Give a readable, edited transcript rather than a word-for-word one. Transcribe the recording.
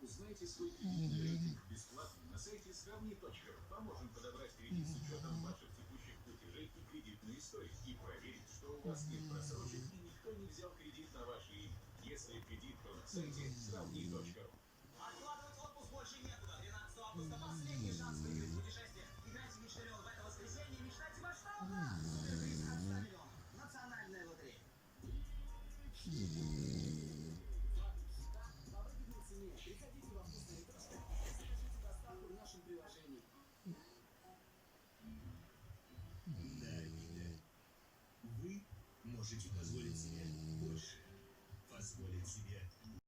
Узнайте свой кредитный рейтинг бесплатно на сайте сравни.ру. Поможем подобрать кредит с учетом ваших текущих платежей и кредитной истории и проверить, что у вас нет просрочек и никто не взял кредит на ваше имя. Если кредит, то на сайте сравни.ру. Откладывать отпуск больше некуда. 12 августа последний шанс прикрыть